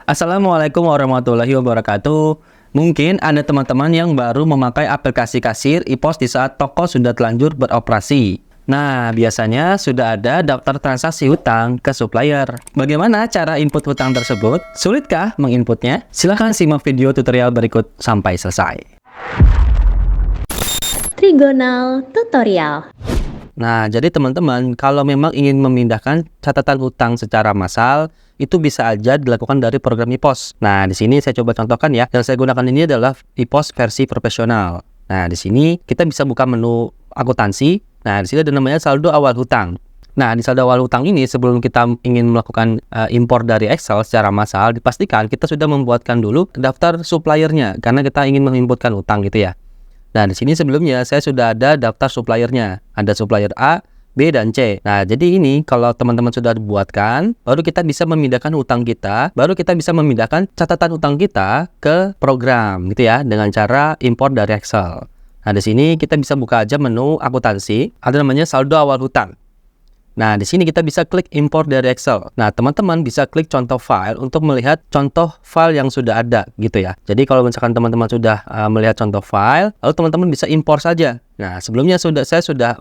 Assalamualaikum warahmatullahi wabarakatuh. Mungkin ada teman-teman yang baru memakai aplikasi kasir e-pos di saat toko sudah telanjur beroperasi. Nah, biasanya sudah ada daftar transaksi hutang ke supplier. Bagaimana cara input hutang tersebut? Sulitkah menginputnya? Silahkan simak video tutorial berikut sampai selesai. Trigonal Tutorial. Nah, jadi teman-teman, kalau memang ingin memindahkan catatan hutang secara massal, itu bisa aja dilakukan dari program e-pos. Nah, di sini saya coba contohkan ya. Yang saya gunakan ini adalah e-pos versi profesional. Nah, di sini kita bisa buka menu akuntansi. Nah, di sini ada namanya saldo awal hutang. Nah, di saldo awal hutang ini sebelum kita ingin melakukan impor dari Excel secara massal, dipastikan kita sudah membuatkan dulu daftar suppliernya karena kita ingin menginputkan hutang gitu ya. Nah, di sini sebelumnya saya sudah ada daftar suppliernya. Ada supplier A, B, dan C. Nah, jadi ini kalau teman-teman sudah dibuatkan, baru kita bisa memindahkan hutang kita, baru kita bisa memindahkan catatan hutang kita ke program gitu ya, dengan cara import dari Excel. Nah, di sini kita bisa buka aja menu akuntansi, ada namanya saldo awal hutang. Nah, di sini kita bisa klik import dari Excel. Nah, teman-teman bisa klik contoh file untuk melihat contoh file yang sudah ada gitu ya. Jadi kalau misalkan teman-teman sudah melihat contoh file, lalu teman-teman bisa import saja. Nah, sebelumnya saya sudah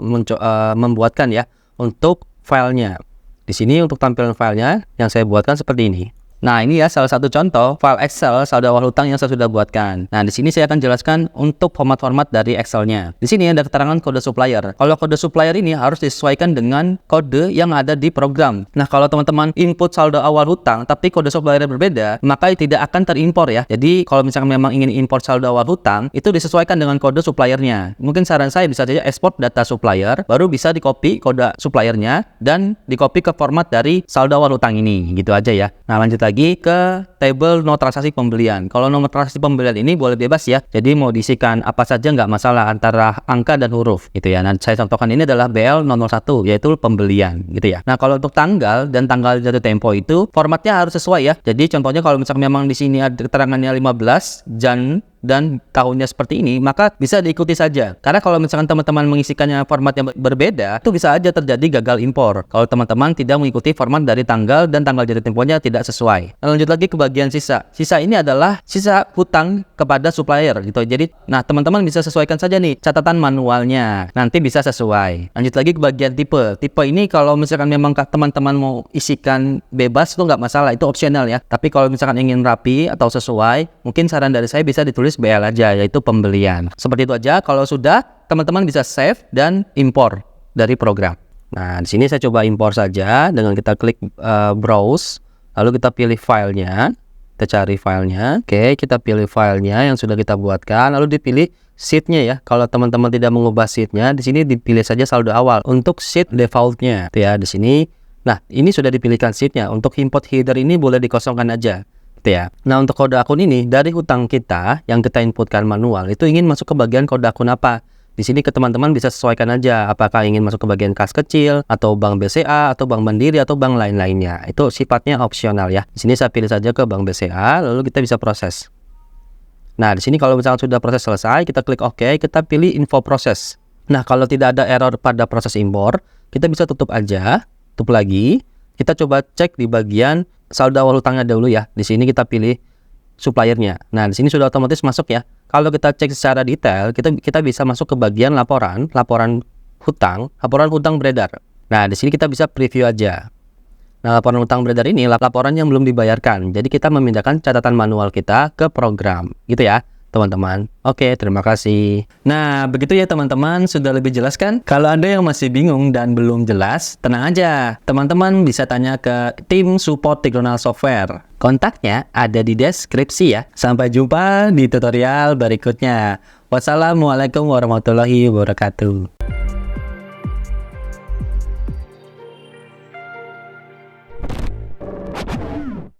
membuatkan ya untuk filenya. Di sini untuk tampilan filenya yang saya buatkan seperti ini. Nah, ini ya salah satu contoh file Excel saldo awal hutang yang saya sudah buatkan. Nah, di sini saya akan jelaskan untuk format-format dari Excel-nya. Di sini ada keterangan kode supplier. Kalau kode supplier ini harus disesuaikan dengan kode yang ada di program. Nah, kalau teman-teman input saldo awal hutang tapi kode supplier berbeda, maka tidak akan terimpor ya. Jadi, kalau misalkan memang ingin import saldo awal hutang, itu disesuaikan dengan kode suppliernya. Mungkin saran saya bisa saja export data supplier, baru bisa di-copy kode suppliernya dan di-copy ke format dari saldo awal hutang ini. Gitu aja ya. Nah, lanjut lagi ke table no transaksi pembelian. Kalau nomor transaksi pembelian ini boleh bebas ya. Jadi mau diisikan apa saja nggak masalah antara angka dan huruf gitu ya. Nah, saya contohkan ini adalah BL001 yaitu pembelian gitu ya. Nah, kalau untuk tanggal dan tanggal jatuh tempo itu formatnya harus sesuai ya. Jadi contohnya kalau misalnya memang di sini ada keterangannya 15 Jan dan tahunnya seperti ini, maka bisa diikuti saja. Karena kalau misalkan teman-teman mengisikannya format yang berbeda, itu bisa aja terjadi gagal impor. Kalau teman-teman tidak mengikuti format dari tanggal dan tanggal jatuh temponya tidak sesuai. Nah, lanjut lagi ke bagian sisa. Sisa ini adalah sisa hutang kepada supplier gitu. Jadi, nah teman-teman bisa sesuaikan saja nih catatan manualnya. Nanti bisa sesuai. Lanjut lagi ke bagian tipe. Tipe ini kalau misalkan memang teman-teman mau isikan bebas itu nggak masalah, itu opsional ya. Tapi kalau misalkan ingin rapi atau sesuai, mungkin saran dari saya bisa ditulis BL aja, yaitu pembelian. Seperti itu aja. Kalau sudah, teman-teman bisa save dan import dari program. Nah, di sini saya coba import saja dengan kita klik browse, lalu kita pilih filenya, kita cari filenya. Oke, kita pilih filenya yang sudah kita buatkan, lalu dipilih sheet-nya ya. Kalau teman-teman tidak mengubah sheet-nya, di sini dipilih saja saldo awal untuk sheet default-nya. Ya, di sini. Nah, ini sudah dipilihkan sheet-nya. Untuk import header ini boleh dikosongkan aja. Ya. Nah, untuk kode akun ini dari hutang kita yang kita inputkan manual itu ingin masuk ke bagian kode akun apa. Di sini ke teman-teman bisa sesuaikan aja apakah ingin masuk ke bagian kas kecil atau bank BCA atau bank Mandiri atau bank lain-lainnya. Itu sifatnya opsional ya. Di sini saya pilih saja ke bank BCA lalu kita bisa proses. Nah, di sini kalau misalnya sudah proses selesai, kita klik OK, kita pilih info proses. Nah, kalau tidak ada error pada proses impor, kita bisa tutup aja, tutup lagi. Kita coba cek di bagian saldo awal hutangnya dulu ya. Di sini kita pilih suppliernya. Nah, di sini sudah otomatis masuk ya. Kalau kita cek secara detail, kita bisa masuk ke bagian laporan hutang beredar. Nah, di sini kita bisa preview aja. Nah, laporan hutang beredar ini laporan yang belum dibayarkan. Jadi kita memindahkan catatan manual kita ke program, gitu ya, teman-teman. Oke, terima kasih. Nah, begitu ya teman-teman, sudah lebih jelas kan? Kalau ada yang masih bingung dan belum jelas, tenang aja. Teman-teman bisa tanya ke tim support Trigonal Software. Kontaknya ada di deskripsi ya. Sampai jumpa di tutorial berikutnya. Wassalamualaikum warahmatullahi wabarakatuh.